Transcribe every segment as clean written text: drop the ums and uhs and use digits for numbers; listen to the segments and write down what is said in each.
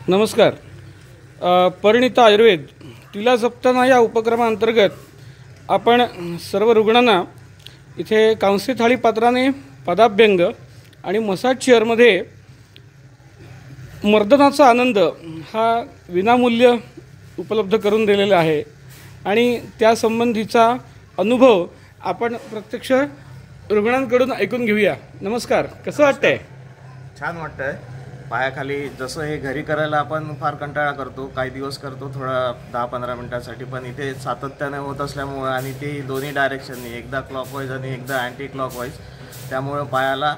नमस्कार. परिणिता आयुर्वेद तिला जपताना या उपक्रमाअंतर्गत आपण सर्व रुग्णांना इथे कांस्य थाळी पात्राने पदाभ्यंग आणि मसाज चेअरमध्ये मर्दनाचा आनंद हा विनामूल्य उपलब्ध करून दिलेला आहे आणि त्यासंबंधीचा अनुभव आपण प्रत्यक्ष रुग्णांकडून ऐकून घेऊया. नमस्कार. कसं वाटतंय? छान वाटतंय. पायाखाली जसं हे घरी करायला आपण फार कंटाळा करतो, काही दिवस करतो थोडा 10-15 मिनिटासाठी, पण इथे सातत्याने होत असल्यामुळे आणि ते दोन्ही डायरेक्शननी, एकदा क्लॉकवाईज आणि एकदा अँटी क्लॉकवाईज, त्यामुळे पायाला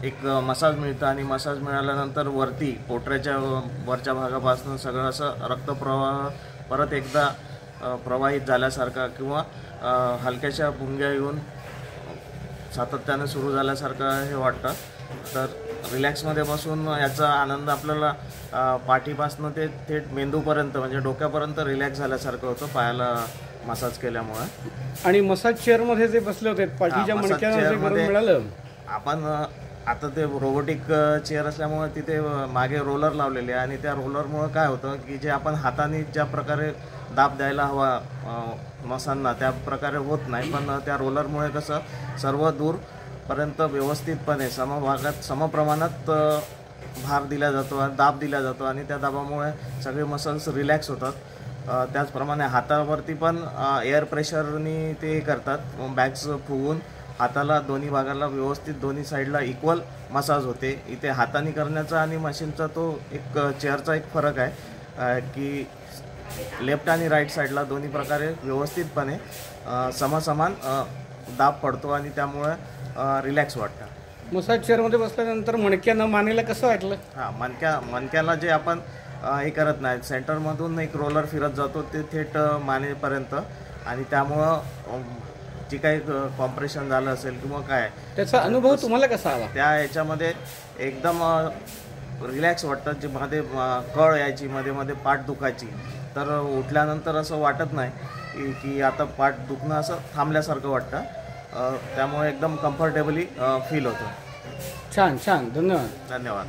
एक मसाज मिळतं आणि मसाज मिळाल्यानंतर वरती पोटऱ्याच्या वरच्या भागापासून सगळं असं रक्तप्रवाह परत एकदा प्रवाहित झाल्यासारखा किंवा हलक्याशा भुंग्या येऊन सातत्याने सुरू झाल्यासारखं हे वाटतं. तर रिलॅक्समध्ये बसून याचा आनंद आपल्याला पाठीपासून ते थेट मेंदूपर्यंत म्हणजे डोक्यापर्यंत रिलॅक्स झाल्यासारखं होतं पायाला मसाज केल्यामुळे. आणि मसाज चेअरमध्ये जे बसले होते पाठीच्या मणक्यामध्ये मिळालं. आपण आता ते रोबोटिक चेअर असल्यामुळे तिथे मागे रोलर लावलेले आहे आणि त्या रोलरमुळे काय होतं की जे आपण हाताने ज्या प्रकारे दाब द्यायला हवा मसांना त्या प्रकारे होत नाही, पण त्या रोलरमुळे कसं सर्व दूरपर्यंत व्यवस्थितपणे समभागात समप्रमाणात भार दिला जातो आणि दाब दिला जातो आणि त्या दाबामुळे सगळे मसल्स रिलॅक्स होतात. त्याचप्रमाणे हातावरती पण एअर प्रेशरनी ते करतात, बॅग्स फुगून हाताला दोन्ही भागाला व्यवस्थित दोन्ही साईडला इक्वल मसाज होते. इथे हाताने करण्याचा आणि मशीनचा तो एक चेअरचा एक फरक आहे की लेफ्ट आणि राईट साईडला दोन्ही प्रकारे व्यवस्थितपणे समसमान दाब पडतो आणि त्यामुळे रिलॅक्स वाटतं. मसाज चेअरमध्ये बसल्यानंतर मणक्यानं मानेला कसं वाटलं? मणक्याला जे आपण हे करत नाही, सेंटरमधून एक रोलर फिरत जातो ते थेट मानेपर्यंत आणि त्यामुळं जी काही कॉम्प्रेशन झालं असेल किंवा काय त्याचा अनुभव तुम्हाला कसा आला? त्या याच्यामध्ये एकदम रिलॅक्स वाटतं. जे मध्ये कळ यायची, मध्ये मध्ये पाठ दुखायची, तर उठल्यानंतर असं वाटत नाही की आता पाठ दुखणं असं थांबल्यासारखं वाटतं. त्यामुळे एकदम कम्फर्टेबली फील होतं. छान. धन्यवाद.